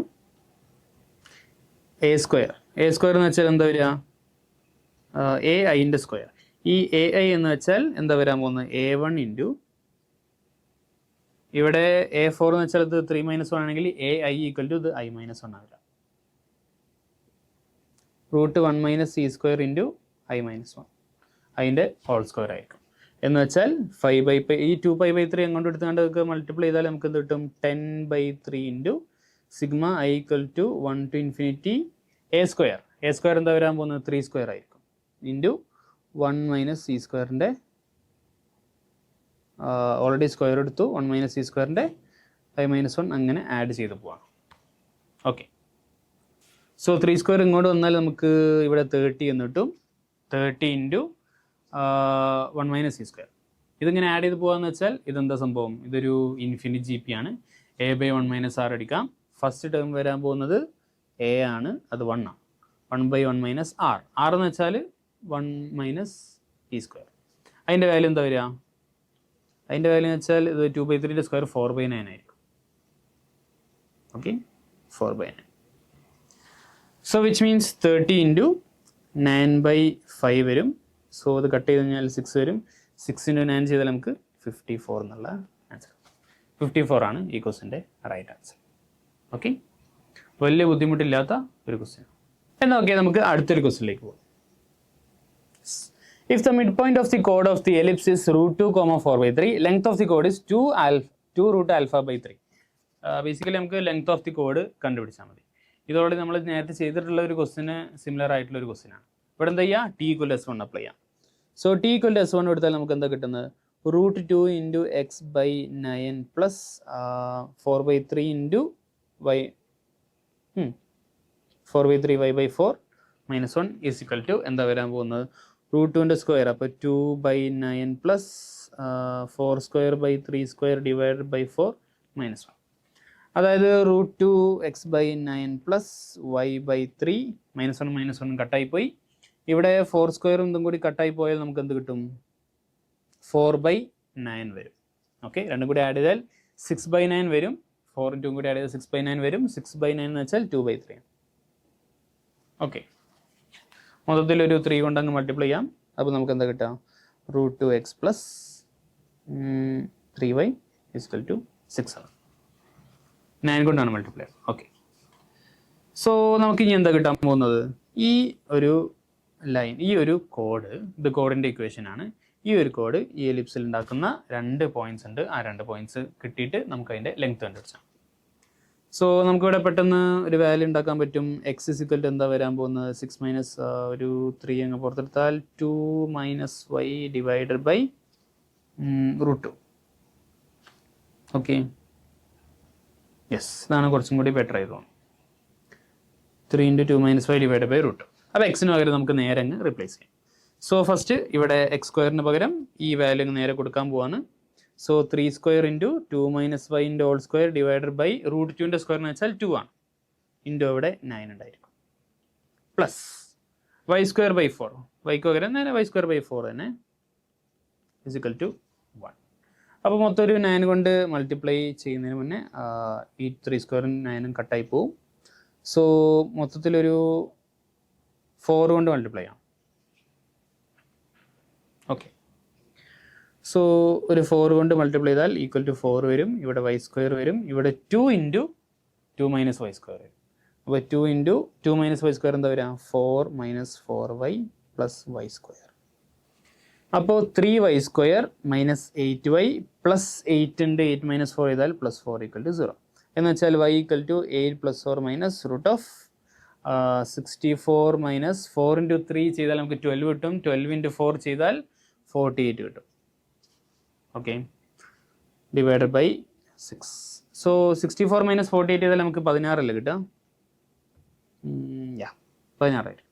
A². A² എന്ന് വെച്ചാൽ എന്താ വരിക? AI square. ഈ AI എന്ന് വെച്ചാൽ എന്താ വരാൻ പോകുന്നത്? A1 ഇൻറ്റു ഇവിടെ A4 എന്ന് വെച്ചാൽ ഇത് 3 - 1 ആണെങ്കിൽ AI = ഇത് I - 1 ആവില്ല. റൂട്ട് 1 - E² ഇൻറ്റു I - 1 അതിൻ്റെ ഹോൾ സ്ക്വയർ ആയിരിക്കും. എന്ന് വെച്ചാൽ 5/π ഈ 2π/3 അങ്ങോട്ട് എടുത്തുകൊണ്ട് നമുക്ക് മൾട്ടിപ്ലൈ ചെയ്താൽ നമുക്ക് എന്ത് കിട്ടും? 10/3 into sigma I equal to 1 to infinity A². A² എന്താ വരാൻ പോകുന്നത്? 3² ആയിരിക്കും ഇൻറ്റു 1 മൈനസ് സി സ്ക്വയറിൻ്റെ ഓൾറെഡി സ്ക്വയർ എടുത്തു 1 മൈനസ് സി സ്ക്വയറിൻ്റെ 5-1 അങ്ങനെ ആഡ് ചെയ്ത് പോവാം. ഓക്കെ, സോ 3 സ്ക്വയർ ഇങ്ങോട്ട് വന്നാൽ നമുക്ക് ഇവിടെ 30 എന്ന് കിട്ടും. 30 ഇൻറ്റു 1 മൈനസ് സി സ്ക്വയർ. ഇതിങ്ങനെ ആഡ് ചെയ്ത് പോകാമെന്ന് വെച്ചാൽ ഇതെന്താ സംഭവം? ഇതൊരു ഇൻഫിനിറ്റ് ജി പി ആണ്. a/1 മൈനസ് ആർ എടുക്കാം. ഫസ്റ്റ് ടേം വരാൻ പോകുന്നത് എ ആണ്, അത് 1 ആണ്. 1/1 മൈനസ് ആർ. ആർ എന്ന് വെച്ചാൽ 1 മൈനസ് ഇ സ്ക്വയർ. അതിൻ്റെ വാല്യൂ എന്താ വരിക? അതിൻ്റെ വാല്യൂ എന്ന് വെച്ചാൽ ഇത് 2/3 സ്ക്വയർ 4/9 ആയിരിക്കും. Okay, 4/9. So which means 30 into 9/5 വരും. സോ അത് കട്ട് ചെയ്ത് കഴിഞ്ഞാൽ 6 വരും. 6 ഇൻറ്റു 9 ചെയ്താൽ നമുക്ക് 54 എന്നുള്ള ആൻസർ. 54 ആണ് ഈ ക്വസ്റ്റിൻ്റെ റൈറ്റ് ആൻസർ. ഓക്കെ, വലിയ ബുദ്ധിമുട്ടില്ലാത്ത ഒരു ക്വസ്റ്റ്യൻ. എന്നാൽ ഓക്കെ, നമുക്ക് അടുത്തൊരു ക്വസ്റ്റ്യനിലേക്ക് പോകാം. If the midpoint of the chord of the ellipse is √2, 4/3, length of the chord is 2 root alpha by 3. Basically നമുക്ക് ലെങ്ത് ഓഫ് ദി കോഡ് കണ്ടുപിടിച്ചാൽ മതി. ഇതോടെ നമ്മൾ നേരത്തെ ചെയ്തിട്ടുള്ള ഒരു ക്വസ്റ്റിന് സിമിലർ ആയിട്ടുള്ള ഒരു ക്വസ്റ്റ്യൻ ആണ്. ഇവിടെ എന്താ ചെയ്യുക? t=s1 അപ്ലൈ ചെയ്യാം. സോ t=s1 എടുത്താൽ നമുക്ക് എന്താ കിട്ടുന്നത്? √2 into X by 9 plus 4/3 into y 4/3 y/4 -1 is equal to എന്താ വരാൻ പോകുന്നത്? √2ൻ്റെ സ്ക്വയർ, അപ്പോൾ 2/9 plus 4 square by 3 square divided by 4 -1. അതായത് √2 x/9 പ്ലസ് y/3 -1 കട്ടായിപ്പോയി. ഇവിടെ 4 സ്ക്വയറും ഇതും കൂടി കട്ടായി പോയാൽ നമുക്ക് എന്ത് കിട്ടും? 4/9 വരും. ഓക്കെ, രണ്ടും കൂടി ആഡ് ചെയ്താൽ 6/9 വരും. 4 × 2 കൂടി ആഡ് ചെയ്താൽ 6/9 വരും. 6/9 എന്ന് വെച്ചാൽ 2/3. ഓക്കെ, മൊത്തത്തിലൊരു 3 കൊണ്ട് അങ്ങ് മൾട്ടിപ്ലൈ ചെയ്യാം. അപ്പോൾ നമുക്ക് എന്താ കിട്ടുക? √2x plus 3y equal to 6 ആണ്. 9 കൊണ്ടാണ് മൾട്ടിപ്ലൈ. ഓക്കെ, സോ നമുക്ക് ഇനി എന്താ കിട്ടാൻ പോകുന്നത്? ഈ ഒരു ലൈൻ, ഈ ഒരു കോഡ്, ഇത് കോഡിൻ്റെ ഇക്വേഷൻ ആണ്. ഈ ഒരു കോഡ് ഈ എലിപ്സിൽ ഉണ്ടാക്കുന്ന 2 പോയിന്റ്സ് ഉണ്ട്. ആ 2 പോയിന്റ്സ് കിട്ടിയിട്ട് നമുക്ക് അതിൻ്റെ ലെങ്ത് കണ്ടുപിടിച്ചാൽ. സോ നമുക്കിവിടെ പെട്ടെന്ന് ഒരു വാല്യൂ ഉണ്ടാക്കാൻ പറ്റും. എക്സ് ഇസ് ഇക്വൽ ടു എന്താ വരാൻ പോകുന്നത്? 6 മൈനസ് ഒരു 3 അങ്ങ് പുറത്തെടുത്താൽ 2 minus Y divided by √2. Okay, yes, ഇതാണ് കുറച്ചും കൂടി ബെറ്റർ ആയി തോന്നുന്നു. 3 × 2 മൈനസ് വൈ ഡിവൈഡഡ് ബൈ √2. അപ്പോൾ എക്സിന് പകരം നമുക്ക് നേരെ അങ്ങ് റിപ്ലേസ് ചെയ്യാം. സോ ഫസ്റ്റ് ഇവിടെ എക്സ് സ്ക്വയറിന് പകരം ഈ വാല്യൂ നേരെ കൊടുക്കാൻ പോവാണ്. So 3 square into 2 minus y into whole square divided by √2ൻ്റെ സ്ക്വയർ എന്ന് വെച്ചാൽ 2 ആണ്. ഇൻറ്റു ഇവിടെ 9 ഉണ്ടായിരിക്കും. Plus y square by 4. വൈക്ക് പകരം നേരെ വൈ സ്ക്വയർ ബൈ 4 തന്നെ ഇസിക്കൽ ടു 1. അപ്പോൾ മൊത്തം ഒരു 9 കൊണ്ട് മൾട്ടിപ്ലൈ ചെയ്യുന്നതിന് മുന്നേ ഈ 3 സ്ക്വയറും 9ഉം കട്ടായി പോവും. സോ മൊത്തത്തിലൊരു 4 കൊണ്ട് മൾട്ടിപ്ലൈ ചെയ്യാം. ഓക്കെ, സോ ഒരു 4 കൊണ്ട് മൾട്ടിപ്ലൈ ചെയ്താൽ ഈക്വൽ ടു 4 വരും. ഇവിടെ വൈ സ്ക്വയർ വരും. ഇവിടെ 2 ഇൻറ്റു 2 മൈനസ് വൈ സ്ക്വയർ വരും. അപ്പോൾ 2 ഇൻറ്റു 2 മൈനസ് വൈ സ്ക്വയർ എന്താ വരിക? 4 minus 4y plus y square. അപ്പോൾ 3y square minus 8y plus 8 ഉണ്ട്. 8 മൈനസ് 4 ചെയ്താൽ പ്ലസ് 4 ഈക്വൽ ടു 0. എന്ന് വെച്ചാൽ y equal to 8 plus 4 minus root of 64 minus 4 into 3 ചെയ്താൽ നമുക്ക് 12 കിട്ടും. 12 ഇൻറ്റു 4 ചെയ്താൽ 48 കിട്ടും. Okay, divided by 6. So 64 minus 48 ചെയ്താൽ നമുക്ക് 16 അല്ലേ കിട്ടുക? 16 ആയിരിക്കും.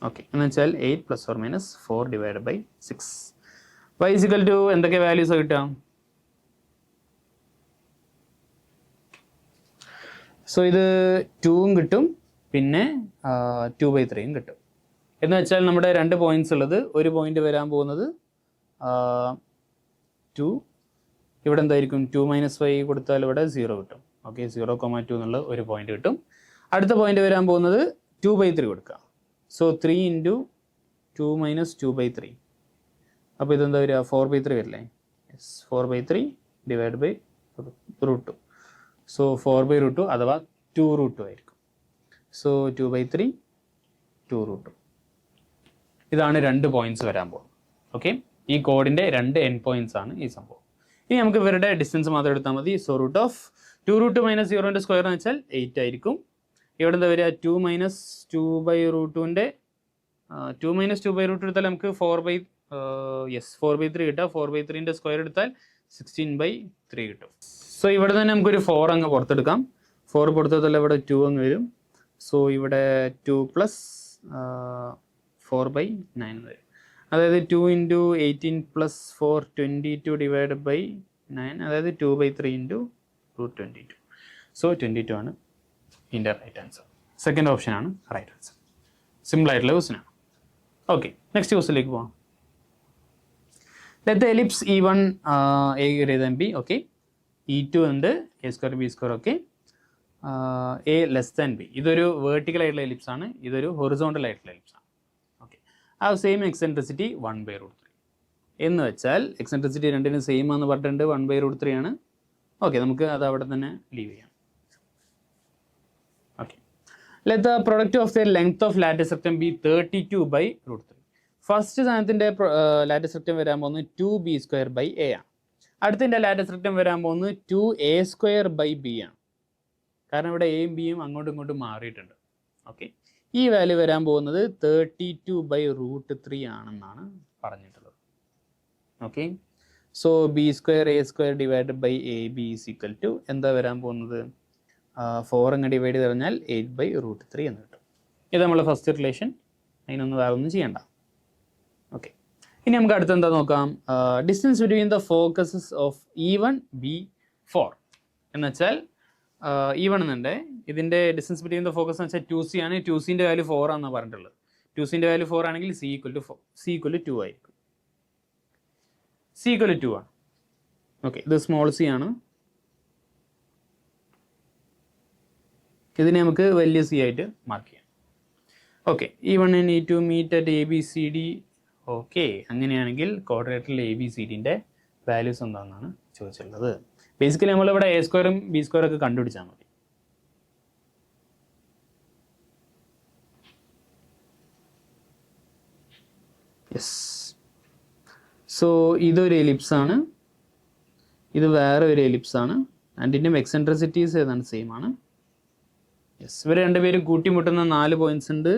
ഓക്കെ, എന്ന് വെച്ചാൽ 8 plus 4 minus 4 divided by 6. Y is equal to എന്തൊക്കെ വാല്യൂസ് കിട്ടുക? സോ ഇത് 2ഉം കിട്ടും, പിന്നെ 2/3 കിട്ടും. എന്ന് വെച്ചാൽ നമ്മുടെ 2 പോയിന്റ്സ് ഉള്ളത്. ഒരു പോയിന്റ് വരാൻ പോകുന്നത് 2. ഇവിടെ എന്തായിരിക്കും? 2 മൈനസ് വൈ കൊടുത്താൽ ഇവിടെ 0 കിട്ടും. ഓക്കെ, 0,2 എന്നുള്ള ഒരു പോയിന്റ് കിട്ടും. അടുത്ത പോയിന്റ് വരാൻ പോകുന്നത് 2/3 കൊടുക്കുക. So 3 into 2 minus 2/3. അപ്പോൾ ഇതെന്താ വരിക? 4/3 വരില്ലേ? Yes, 4/3 divide by √2. സോ 4/√2 അഥവാ 2√2 ആയിരിക്കും. സോ 2/3 2√2. ഇതാണ് 2 പോയിന്റ്സ് വരാൻ പോകുന്നത്. ഓക്കെ, ഈ കോഡിൻ്റെ 2 എൻഡ് പോയിന്റ്സ് ആണ് ഈ സംഭവം. ഇനി നമുക്ക് ഇവരുടെ ഡിസ്റ്റൻസ് മാത്രം എടുത്താൽ മതി. സോ റൂട്ട് ഓഫ് 2√2 മൈനസ് 0ൻ്റെ സ്ക്വയർ എന്ന് വെച്ചാൽ 8 ആയിരിക്കും. ഇവിടെ എന്താ വരിക? 2 മൈനസ് 2/√2ൻ്റെ 2 മൈനസ് 2/√2 എടുത്താൽ നമുക്ക് 4/3 കിട്ടുക. 4/3ൻ്റെ സ്ക്വയർ എടുത്താൽ 16/3 കിട്ടും. സോ ഇവിടെ തന്നെ നമുക്കൊരു 4 അങ്ങ് പുറത്തെടുക്കാം. 4 പുറത്തെടുത്താൽ ഇവിടെ 2 അങ്ങ് വരും. സോ ഇവിടെ 2 + 4/9 വരും. അതായത് 2 × 18 + 4 22 /9, അതായത് 2/3 × √22. സോ 22 ആണ് ഇതിൻ്റെ റൈറ്റ് ആൻസർ. സെക്കൻഡ് ഓപ്ഷൻ ആണ് റൈറ്റ് ആൻസർ. സിമ്പിൾ ആയിട്ടുള്ള ക്വസ്റ്റ്യൻ ആണ്. ഓക്കെ, നെക്സ്റ്റ് ക്വസ്റ്റ്യനിലേക്ക് പോകാം. Let the ellipse E1 A greater than B. Okay, E2 ഉണ്ട്, A² B². Okay, A less than B. ഇതൊരു വേർട്ടിക്കൽ ആയിട്ടുള്ള എലിപ്സ് ആണ്, ഇതൊരു ഹൊറിസോണ്ടൽ ആയിട്ടുള്ള എലിപ്സ് ആണ്. ഓക്കെ, ആ സെയിം എക്സെൻട്രിസിറ്റി 1/√3 എന്ന് വെച്ചാൽ എക്സെൻട്രിസിറ്റി രണ്ടിനും സെയിം ആണെന്ന് പറഞ്ഞിട്ടുണ്ട്, 1/√3 ആണ്. ഓക്കെ, നമുക്ക് അത് അവിടെ തന്നെ ലീവ് ചെയ്യാം. Okay, let the product of the length of lattice rectum B 32/√3. First സാധനത്തിൻ്റെ ലാറ്റിസ് റെക്റ്റം വരാൻ പോകുന്നത് 2B²/A ആണ്. അടുത്തതിൻ്റെ ലാറ്റിസ് റെക്റ്റം വരാൻ പോകുന്നത് 2A²/B ആണ്. കാരണം ഇവിടെ എയും ബിയും അങ്ങോട്ടും ഇങ്ങോട്ടും മാറിയിട്ടുണ്ട്. ഓക്കെ, ഈ വാല്യൂ വരാൻ പോകുന്നത് 32/√3 ആണെന്നാണ് പറഞ്ഞിട്ടുള്ളത്. ഓക്കെ, സോ B²A² /AB = എന്താ വരാൻ പോകുന്നത്? 4 അങ്ങ് ഡിവൈഡ് ചെയ്ത് കഴിഞ്ഞാൽ 8/√3 എന്ന് കിട്ടും. ഇത് നമ്മളെ ഫസ്റ്റ് റിലേഷൻ. അതിനൊന്നും വേറെ ഒന്നും ചെയ്യണ്ട. ഓക്കെ, ഇനി നമുക്ക് അടുത്ത് എന്താ നോക്കാം. Distance between the focuses of E1 B4 എന്ന് വെച്ചാൽ E1 എന്നുണ്ട്. ഇതിൻ്റെ ഡിസ്റ്റൻസ് ബിറ്റ്വീൻ ദ ഫോക്കസ് എന്ന് വെച്ചാൽ 2C ആണ്. 2Cൻ്റെ വാല്യൂ 4 ആണെന്നാണ് പറഞ്ഞിട്ടുള്ളത്. 2Cൻ്റെ വാല്യൂ 4 ആണെങ്കിൽ C = 2 ആയിരിക്കും. C = 2 ആണ്. ഓക്കെ, ഇത് സ്മോൾ c ആണ്. ഇതിനെ നമുക്ക് വലിയ C ആയിട്ട് മാർക്ക് ചെയ്യാം. Okay, E1 and E2 meet at ABCD. Okay, അങ്ങനെയാണെങ്കിൽ ക്വാഡ്രേറ്ററിൽ ABCDൻ്റെ വാല്യൂസ് എന്താണെന്നാണ് ചോദിച്ചിട്ടുള്ളത്. ബേസിക്കലി നമ്മളിവിടെ A² B² ഒക്കെ കണ്ടുപിടിച്ചാൽ മതി. യെസ്, സോ ഇതൊരു എലിപ്സ് ആണ്, ഇത് വേറെ ഒരു എലിപ്സ് ആണ്. രണ്ടിൻ്റെയും എക്സെൻട്രിസിറ്റീസ് ഏതാണ്? സെയിം ആണ്. യെസ്, ഇവർ രണ്ടുപേരും കൂട്ടിമുട്ടുന്ന 4 പോയിന്റ്സ് ഉണ്ട്,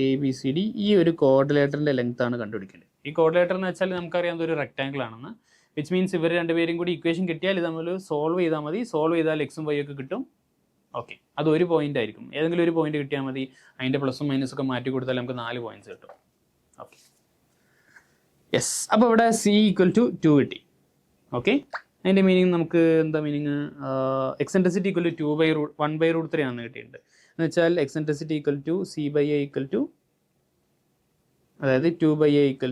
ABCD. ഈ ഒരു കോർഡിലേറ്ററിൻ്റെ ലെങ്ത് ആണ് കണ്ടുപിടിക്കേണ്ടത്. ഈ കോർഡിലേറ്റർ എന്ന് വെച്ചാൽ നമുക്കറിയാം ഒരു റെക്ടാങ്കിൾ ആണെന്ന്. വിച്ച് മീൻസ് ഇവർ രണ്ടുപേരും കൂടി ഇക്വേഷൻ കിട്ടിയാൽ ഇത് നമ്മൾ സോൾവ് ചെയ്താൽ മതി. സോൾവ് ചെയ്താൽ എക്സും വൈ ഒക്കെ കിട്ടും. ഓക്കെ, അത് ഒരു പോയിന്റ് ആയിരിക്കും. ഏതെങ്കിലും ഒരു പോയിന്റ് കിട്ടിയാൽ മതി. അതിൻ്റെ പ്ലസും മൈനസും ഒക്കെ മാറ്റി കൊടുത്താൽ നമുക്ക് 4 പോയിന്റ്സ് കിട്ടും. ഓക്കെ, യെസ്, അപ്പോൾ ഇവിടെ C = 2 കിട്ടി. ഓക്കെ, അതിൻ്റെ മീനിങ് നമുക്ക് എന്താ മീനിങ്? എക്സെൻട്രിസിറ്റി = 1/√3 ആണെന്ന് കിട്ടിയിട്ടുണ്ട്. എന്ന് വെച്ചാൽ എക്സെൻട്രിസിറ്റി = C/A = അതായത് 2/A =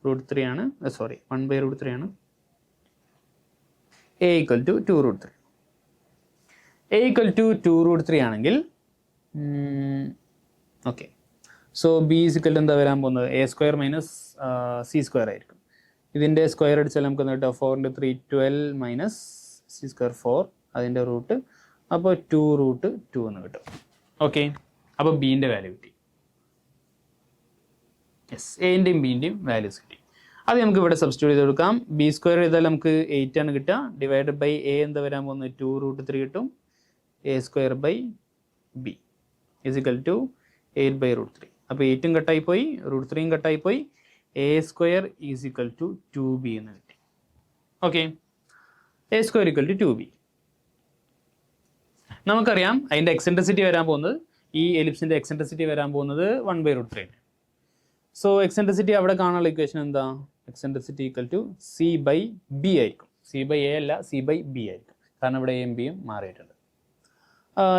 √3 ആണ്. സോറി, 1/√3 ആണ്. A = 2√3. A = 2√3 ആണെങ്കിൽ ഓക്കെ, സോ B = എന്താ വരാൻ പോകുന്നത്? A² - C² ആയിരിക്കും. ഇതിൻ്റെ സ്ക്വയർ അടിച്ചാൽ നമുക്ക് എന്താ കിട്ടുക? 4 × 3 12 - C² 4, അതിൻ്റെ റൂട്ട്. അപ്പോൾ 2√2 എന്ന് കിട്ടും. ഓക്കെ, അപ്പോൾ ബീൻ്റെ വാല്യൂ കിട്ടി. യെസ്, എൻ്റെയും ബീൻ്റെയും വാല്യൂസ് കിട്ടി. അത് നമുക്ക് ഇവിടെ സബ്സ്റ്റിറ്റ്യൂട്ട് ചെയ്ത് കൊടുക്കാം. B² ചെയ്താൽ നമുക്ക് 8 ആണ് കിട്ടുക. ഡിവൈഡഡ് ബൈ A എന്താ വരാൻ പോകുന്നത്? 2√3 കിട്ടും. A²/B = 8/√3. അപ്പോൾ 8ഉം കട്ടായിപ്പോയി, √3യും കട്ടായിപ്പോയി. A² = 2B എന്ന് കിട്ടി. Okay, A² = 2B. നമുക്കറിയാം അതിൻ്റെ എക്സെൻട്രിസിറ്റി വരാൻ പോകുന്നത്, ഈ എലിപ്സിൻ്റെ എക്സെൻട്രിസിറ്റി വരാൻ പോകുന്നത് 1/√3. സോ എക്സെൻട്രിസിറ്റി അവിടെ കാണാനുള്ള ഇക്വേഷൻ എന്താ? എക്സെൻട്രിസിറ്റി = C/B ആയിരിക്കും. C/A അല്ല, C/B ആയിരിക്കും. കാരണം ഇവിടെ എയും ബിയും മാറിയിട്ടുണ്ട്.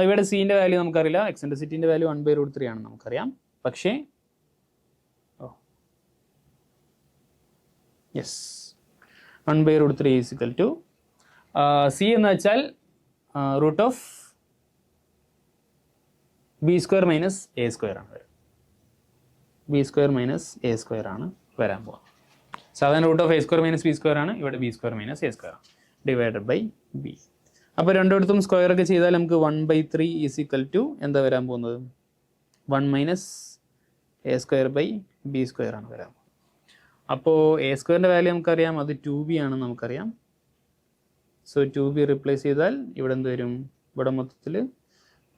ഇവിടെ സീൻ്റെ വാല്യൂ നമുക്കറിയില്ല. എക്സെൻട്രിസിറ്റിൻ്റെ വാല്യൂ 1/√3 ആണെന്ന് നമുക്കറിയാം. പക്ഷേ യെസ്, 1/√3 = C എന്ന് വെച്ചാൽ √of B² - A² ആണ് വരും. B² - A² ആണ് വരാൻ പോകുന്നത്. സാധാരണ √of A² - B² ആണ്. ഇവിടെ B² - A² ആണ്. Divided by B. അപ്പോൾ രണ്ടിടത്തും സ്ക്വയർ ഒക്കെ ചെയ്താൽ നമുക്ക് 1/3 = എന്താ വരാൻ പോകുന്നത്? 1 - A²/B² ആണ് വരാൻ പോകുന്നത്. അപ്പോൾ A²ൻ്റെ വാല്യൂ നമുക്കറിയാം, അത് 2B ആണെന്ന് നമുക്കറിയാം. സോ 2B റീപ്ലേസ് ചെയ്താൽ ഇവിടെ എന്ത് വരും? ഇവിടെ മൊത്തത്തിൽ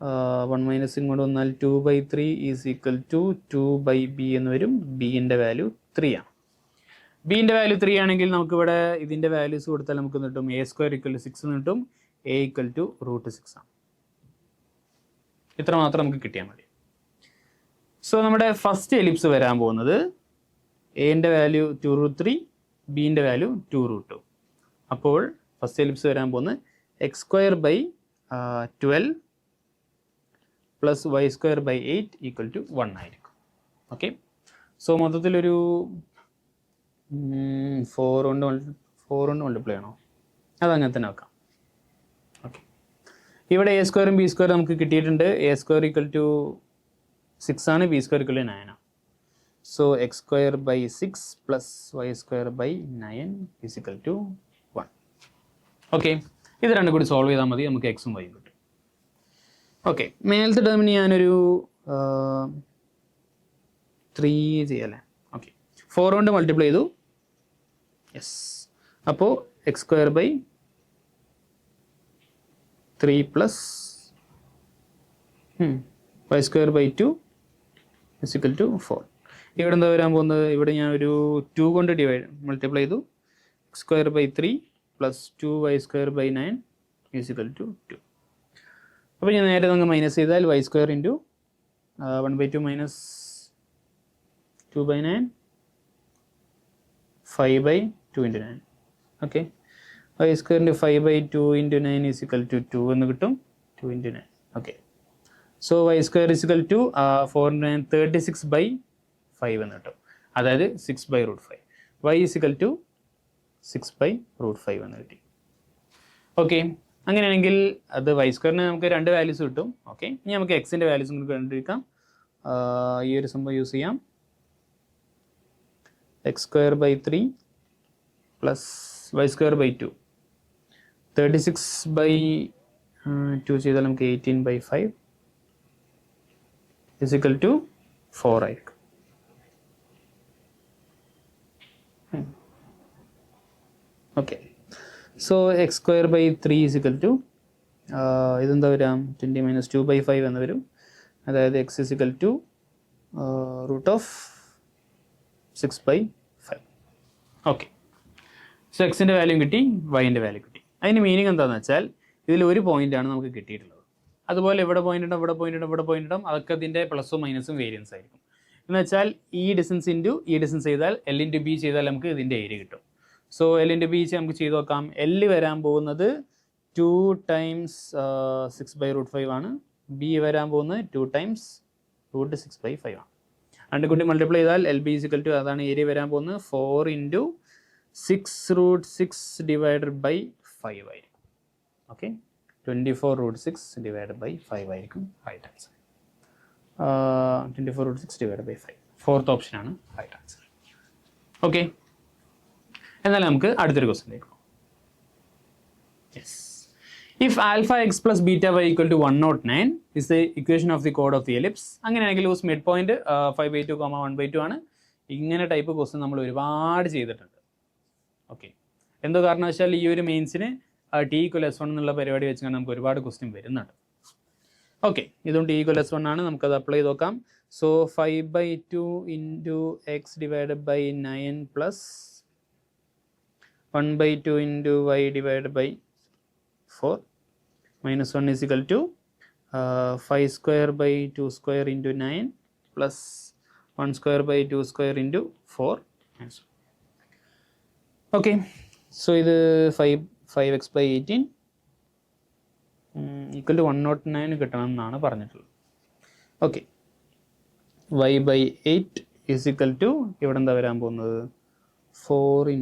1 മൈനസ് ഇങ്ങോട്ട് വന്നാൽ 2/3 ഈസ് ഈക്വൽ ടു 2/b എന്ന് വരും. ബിൻ്റെ വാല്യൂ 3 ആണ്. ബിൻ്റെ വാല്യൂ 3 ആണെങ്കിൽ നമുക്കിവിടെ ഇതിൻ്റെ വാല്യൂസ് കൊടുത്താൽ നമുക്ക് കിട്ടും a² = 6 എന്ന് കിട്ടും. a = √6 ആണ്. ഇത്ര മാത്രം നമുക്ക് കിട്ടിയാൽ മതി. സോ നമ്മുടെ ഫസ്റ്റ് എലിപ്സ് വരാൻ പോകുന്നത് എൻ്റെ വാല്യൂ 2√3, ബിൻ്റെ വാല്യൂ 2√2. അപ്പോൾ ഫസ്റ്റ് എലിപ്സ് വരാൻ പോകുന്നത് x² / 12 പ്ലസ് y² / 8 = 1 ആയിരിക്കും. ഓക്കെ, സോ മൊത്തത്തിലൊരു 4 കൊണ്ട് മൾട്ടിപ്ലൈ ചെയ്യണോ? അതങ്ങനെ തന്നെ വെക്കാം. ഓക്കെ, ഇവിടെ a² ഉം b² നമുക്ക് കിട്ടിയിട്ടുണ്ട്. a² = 6 ആണ്, b² = 9 ആണ്. So x² / 6 plus y² / 9 = 1. Okay, ഇത് രണ്ടും കൂടി സോൾവ് ചെയ്താൽ മതി, നമുക്ക് എക്സും വൈയും കിട്ടും. ഓക്കെ, മേലത്തെ ടേമിന് ഞാനൊരു 3 ചെയ്യാല്ലേ. ഓക്കെ, 4 കൊണ്ട് മൾട്ടിപ്ലൈ ചെയ്തു. യെസ്, അപ്പോൾ x² / 3 പ്ലസ് y² / 2 = 4. ഇവിടെ എന്താ വരാൻ പോകുന്നത്? ഇവിടെ ഞാൻ ഒരു 2 കൊണ്ട് മൾട്ടിപ്ലൈ ചെയ്തു. x² / 3 plus 2y² / 9 = 2. അപ്പോൾ ഞാൻ നേരെ നമുക്ക് മൈനസ് ചെയ്താൽ y² × 1/2 മൈനസ് 2/9 5/2 × 9. ഓക്കെ, y² × 5/2 × 9 = 2 എന്ന് കിട്ടും. 2 × 9. ഓക്കെ, സോ y² = 436/5 എന്ന് കിട്ടും. അതായത് 6/√5. y = 6/√5 എന്ന് കിട്ടി. ഓക്കെ, അങ്ങനെയാണെങ്കിൽ അത് y² നമുക്ക് 2 വാല്യൂസ് കിട്ടും. ഓക്കെ, ഇനി നമുക്ക് എക്സിൻ്റെ വാല്യൂസ് കൂടി കണ്ടിരിക്കാം. ഈ ഒരു സംഭവം യൂസ് ചെയ്യാം. x² / 3 plus y² / 2. 36/2 ചെയ്താൽ നമുക്ക് 18/5 = 4 ആയിരിക്കും. ഓക്കെ, സോ x² / 3 = ഇതെന്താ വരാം? 20 - 2/5 എന്ന് വരും. അതായത് x = √6/5. ഓക്കെ, സോ എക്സിൻ്റെ വാല്യൂ കിട്ടി, വൈൻ്റെ വാല്യൂ കിട്ടി. അതിന് മീനിങ് എന്താണെന്ന് വെച്ചാൽ ഇതിൽ ഒരു പോയിൻ്റാണ് നമുക്ക് കിട്ടിയിട്ടുള്ളത്. അതുപോലെ ഇവിടെ പോയിന്റ് ഇടാം, ഇവിടെ പോയിന്റ് ഇടാം, ഇവിടെ പോയിന്റ് ഇടാം. അതൊക്കെ അതിൻ്റെ പ്ലസും മൈനസും വേരിയൻസ് ആയിരിക്കും. എന്ന് വെച്ചാൽ ഈ ഡിസ്റ്റൻസ് ഇൻറ്റു ഈ ഡിസ്റ്റൻസ് ചെയ്താൽ L × B ചെയ്താൽ നമുക്ക് ഇതിൻ്റെ ഏരിയ കിട്ടും. സോ L × B നമുക്ക് ചെയ്ത് നോക്കാം. L വരാൻ പോകുന്നത് 2 × 6/√5 ആണ്. B വരാൻ പോകുന്നത് 2 × √6/5 ആണ്. രണ്ട് കൂട്ടി മൾട്ടിപ്ലൈ ചെയ്താൽ LB = അതാണ് ഏരിയ വരാൻ പോകുന്നത് 4 × 6√6/5 ആയിരിക്കും. ഓക്കെ, 24√6/5 ആയിരിക്കും റൈറ്റ് ആൻസർ. 24√6/5 ഫോർത്ത് ഓപ്ഷനാണ് റൈറ്റ് ആൻസർ. ഓക്കെ, എന്നാൽ നമുക്ക് അടുത്തൊരു ക്വസ്റ്റ്യനിലേക്ക് പോകാം. Yes, if alpha X plus beta Y equal to 109 is the equation of the കോഡ് ഓഫ് ദി എലിപ്സ്. അങ്ങനെയാണെങ്കിൽ മിഡ് പോയിന്റ് 5/2, 1/2 ആണ്. ഇങ്ങനെ ടൈപ്പ് ക്വസ്റ്റ്യൻ നമ്മൾ ഒരുപാട് ചെയ്തിട്ടുണ്ട്. ഓക്കെ, എന്തോ കാരണവശാൽ ഈ ഒരു മെയിൻസിന് t = s1 എന്നുള്ള പരിപാടി വെച്ചാൽ നമുക്ക് ഒരുപാട് ക്വസ്റ്റ്യൻ വരുന്നുണ്ട്. ഓക്കെ, ഇതും t = s1 ആണ്. നമുക്കത് അപ്ലൈ ചെയ്ത് നോക്കാം. So 5/2 × x / 9 plus 1/2 × y / 4 minus 1 = 5² / 2² × 9 plus 1² / 2² × 4. Okay, so ഇത് 5x / 18 = 109 കിട്ടണം എന്നാണ് പറഞ്ഞിട്ടുള്ളത്. ഓക്കെ, y / 8 = ഇവിടെ എന്താ വരാൻ പോകുന്നത്? 4 ×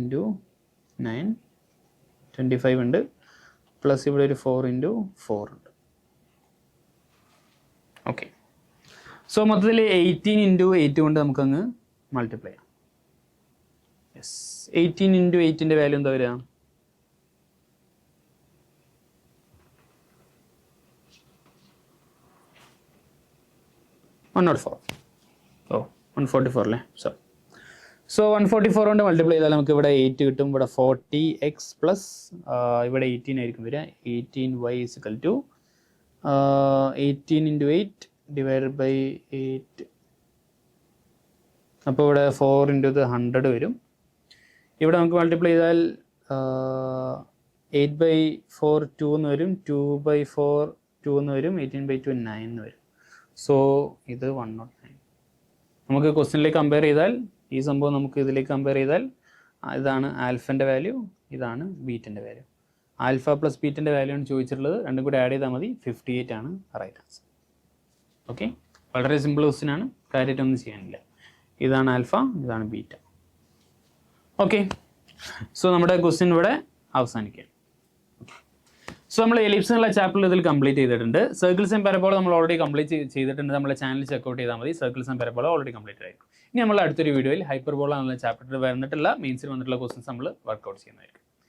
9 25 ഉണ്ട്, പ്ലസ് ഇവിടെ ഒരു 4 × 4 ഉണ്ട്. ഓക്കെ, സോ മൊത്തത്തിൽ 18 × 8 കൊണ്ട് നമുക്കങ്ങ് മൾട്ടിപ്ലൈ ചെയ്യാം. യെസ്, 18 × 8ൻ്റെ വാല്യൂ എന്താ വരിക? 104. ഓ, 144 അല്ലേ? സോ 144 കൊണ്ട് മൾട്ടിപ്ലൈ ചെയ്താൽ നമുക്ക് ഇവിടെ 8 കിട്ടും. ഇവിടെ 40x പ്ലസ് ഇവിടെ 18 ആയിരിക്കും വരിക. 18y = 18 into 8 divided by 8. അപ്പോൾ ഇവിടെ 4 into 100 വരും. ഇവിടെ നമുക്ക് മൾട്ടിപ്ലൈ ചെയ്താൽ 8 by 4 2 എന്ന് വരും, 2 by 4 2 എന്ന് വരും, 18 by 2 9 എന്ന് വരും. സോ ഇത് 109. നമുക്ക് ക്വസ്റ്റ്യനിലേക്ക് കമ്പയർ ചെയ്താൽ ഈ സംഭവം നമുക്ക് ഇതിലേക്ക് കമ്പയർ ചെയ്താൽ ഇതാണ് ആൽഫൻ്റെ വാല്യൂ, ഇതാണ് ബീറ്റിൻ്റെ വാല്യൂ. ആൽഫ പ്ലസ് ബീറ്റിൻ്റെ വാല്യൂ ആണ് ചോദിച്ചിട്ടുള്ളത്. രണ്ടും കൂടി ആഡ് ചെയ്താൽ മതി. 58 ആണ് റൈറ്റ് ആൻസർ. ഓക്കെ, വളരെ സിമ്പിൾ ക്വസ്റ്റ്യൻ ആണ്, കാര്യമായിട്ടൊന്നും ചെയ്യാനില്ല. ഇതാണ് ആൽഫ, ഇതാണ് ബീറ്റ. ഓക്കെ, സോ നമ്മുടെ ക്വസ്റ്റ്യൻ ഇവിടെ അവസാനിക്കുകയാണ്. സോ നമ്മൾ എലിപ്സ് എന്നുള്ള ചാപ്റ്റർ ഇതിൽ കംപ്ലീറ്റ് ചെയ്തിട്ടുണ്ട്. സർക്കിൾസ് ആൻഡ് പാരബോള നമ്മൾ ഓൾറെഡി കംപ്ലീറ്റ് ചെയ്തിട്ടുണ്ട്. നമ്മുടെ ചാനൽ ചെക്കൗട്ട് ചെയ്താൽ മതി. Circles and parabola already complete ആയിരിക്കും. ഇനി നമ്മൾ അടുത്തൊരു വീഡിയോയിൽ ഹൈപ്പർബോള എന്നുള്ള ചാപ്റ്റർ വന്നിട്ടുള്ള മെയിൻസിൽ വന്നിട്ടുള്ള ക്വസ്റ്റ്യൻസ് നമ്മൾ വർക്കൗട്ട് ചെയ്യുന്നതായിരിക്കും.